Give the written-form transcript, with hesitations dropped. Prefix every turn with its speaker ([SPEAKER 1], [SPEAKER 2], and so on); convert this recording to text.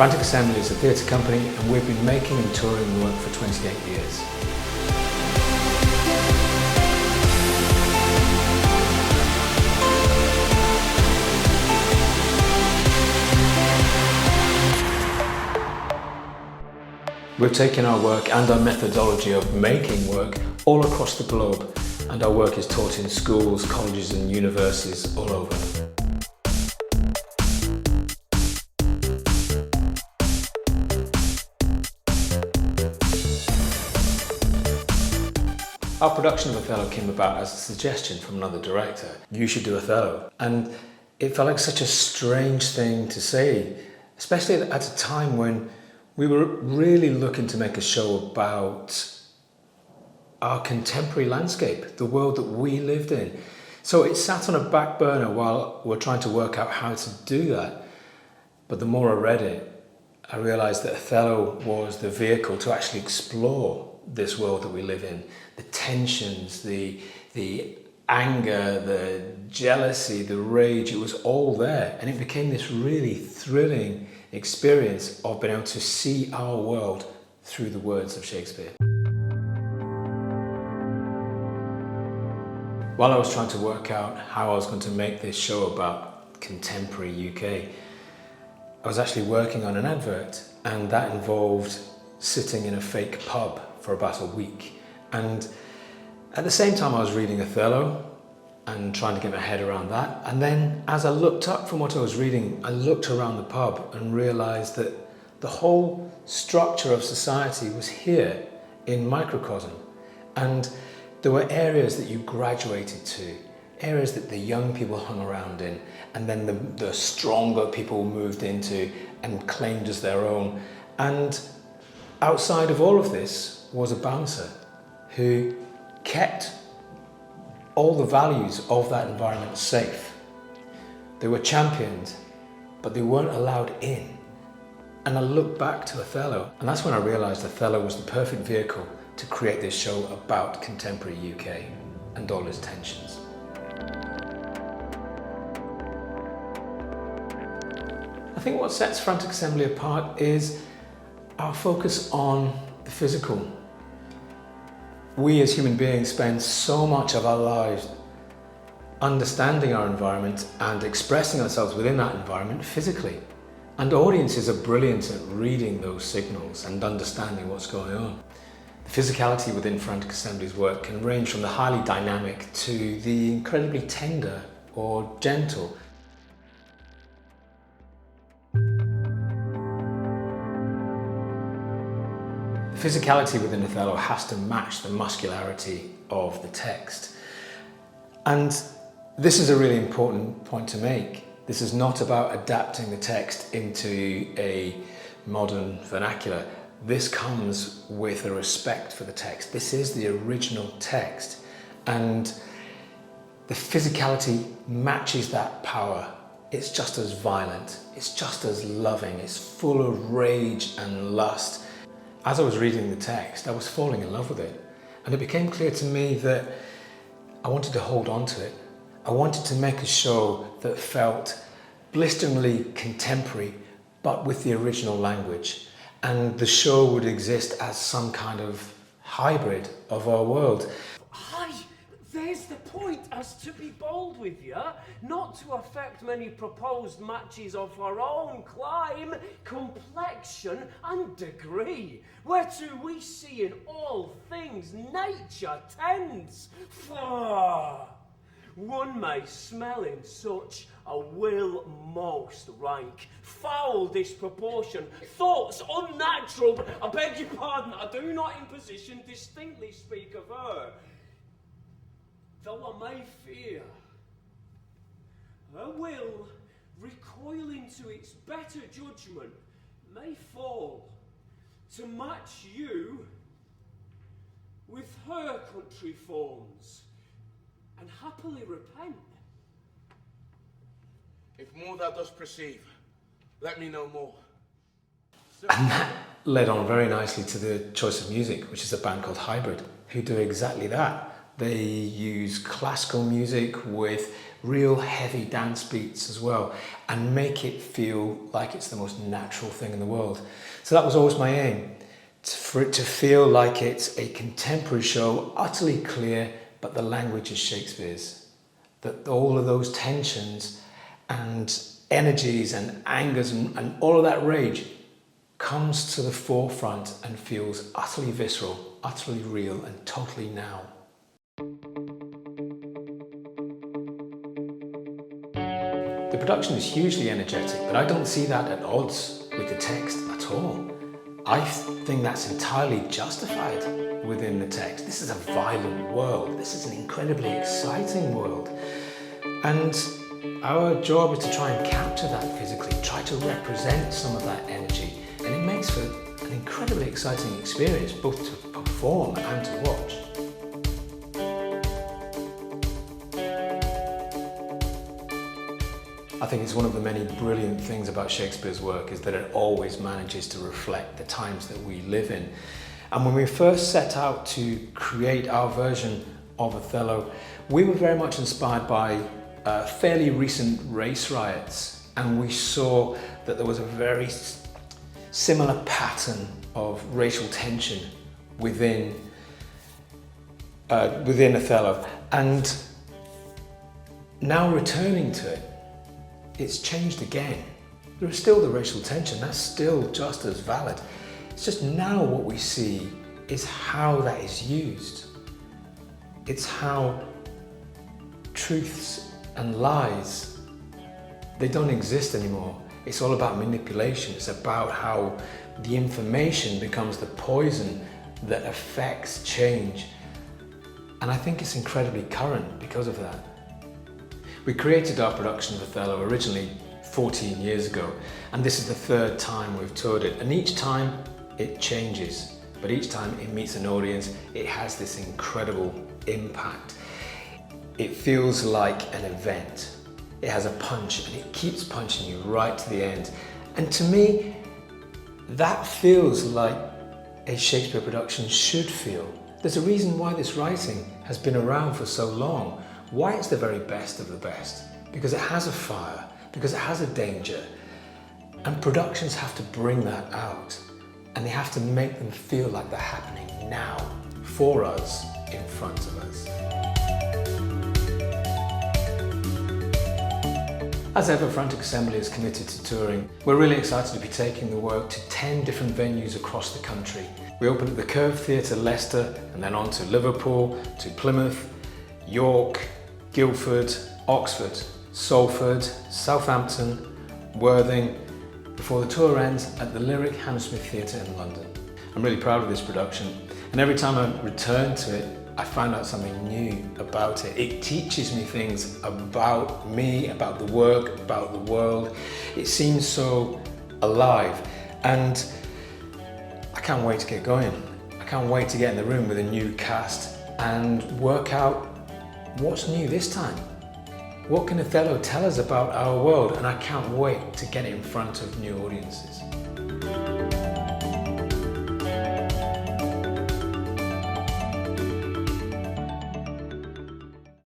[SPEAKER 1] Frantic Assembly is a theatre company and we've been making and touring work for 28 years. We've taken our work and our methodology of making work all across the globe, and our work is taught in schools, colleges and universities all over. Our production of Othello came about as a suggestion from another director. You should do Othello. And it felt like such a strange thing to say, especially at a time when we were really looking to make a show about our contemporary landscape, the world that we lived in. So it sat on a back burner while we're trying to work out how to do that. But the more I read it, I realised that Othello was the vehicle to actually explore this world that we live in. The tensions, the anger, the jealousy, the rage, it was all there. And it became this really thrilling experience of being able to see our world through the words of Shakespeare. While I was trying to work out how I was going to make this show about contemporary UK, I was actually working on an advert, and that involved sitting in a fake pub for about a week. And at the same time I was reading Othello and trying to get my head around that. And then as I looked up from what I was reading, I looked around the pub and realised that the whole structure of society was here in microcosm. And there were areas that you graduated to, areas that the young people hung around in, and then the stronger people moved into and claimed as their own. And outside of all of this was a bouncer who kept all the values of that environment safe. They were championed, but they weren't allowed in. And I looked back to Othello, and that's when I realised Othello was the perfect vehicle to create this show about contemporary UK and all its tensions. I think what sets Frantic Assembly apart is our focus on the physical. We as human beings spend so much of our lives understanding our environment and expressing ourselves within that environment physically. And audiences are brilliant at reading those signals and understanding what's going on. The physicality within Frantic Assembly's work can range from the highly dynamic to the incredibly tender or gentle. The physicality within Othello has to match the muscularity of the text. And this is a really important point to make. This is not about adapting the text into a modern vernacular. This comes with a respect for the text. This is the original text. And the physicality matches that power. It's just as violent. It's just as loving. It's full of rage and lust. As I was reading the text, I was falling in love with it. And it became clear to me that I wanted to hold on to it. I wanted to make a show that felt blisteringly contemporary, but with the original language. And the show would exist as some kind of hybrid of our world.
[SPEAKER 2] There's the point, as to be bold with you, not to affect many proposed matches of our own clime, complexion and degree, whereto we see in all things nature tends. One may smell in such a will most rank, foul disproportion, thoughts unnatural, but I beg your pardon, I do not in position distinctly speak of her. Though I may fear, her will, recoiling to its better judgment, may fall to match you with her country forms, and happily repent.
[SPEAKER 3] If more thou dost perceive, let me know more.
[SPEAKER 1] And that led on very nicely to the choice of music, which is a band called Hybrid, who do exactly that. They use classical music with real heavy dance beats as well, and make it feel like it's the most natural thing in the world. So that was always my aim, for it to feel like it's a contemporary show, utterly clear, but the language is Shakespeare's. That all of those tensions and energies and angers and all of that rage comes to the forefront and feels utterly visceral, utterly real, and totally now. The production is hugely energetic, but I don't see that at odds with the text at all. I think that's entirely justified within the text. This is a violent world. This is an incredibly exciting world. And our job is to try and capture that physically, try to represent some of that energy. And it makes for an incredibly exciting experience, both to perform and to watch. I think it's one of the many brilliant things about Shakespeare's work is that it always manages to reflect the times that we live in. And when we first set out to create our version of Othello, we were very much inspired by fairly recent race riots, and we saw that there was a very similar pattern of racial tension within Othello. And now returning to it, it's changed again. There is still the racial tension, that's still just as valid. It's just now what we see is how that is used. It's how truths and lies, they don't exist anymore. It's all about manipulation. It's about how the information becomes the poison that affects change. And I think it's incredibly current because of that. We created our production of Othello originally 14 years ago, and this is the third time we've toured it. And each time it changes, but each time it meets an audience, it has this incredible impact. It feels like an event. It has a punch, and it keeps punching you right to the end. And to me, that feels like a Shakespeare production should feel. There's a reason why this writing has been around for so long, why it's the very best of the best. Because it has a fire, because it has a danger. And productions have to bring that out. And they have to make them feel like they're happening now, for us, in front of us. As ever, Frantic Assembly is committed to touring. We're really excited to be taking the work to 10 different venues across the country. We opened at the Curve Theatre, Leicester, and then on to Liverpool, to Plymouth, York, Guildford, Oxford, Salford, Southampton, Worthing, before the tour ends at the Lyric Hammersmith Theatre in London. I'm really proud of this production, and every time I return to it, I find out something new about it. It teaches me things about me, about the work, about the world. It seems so alive, and I can't wait to get going. I can't wait to get in the room with a new cast and work out what's new this time. What can Othello tell us about our world? And I can't wait to get it in front of new audiences.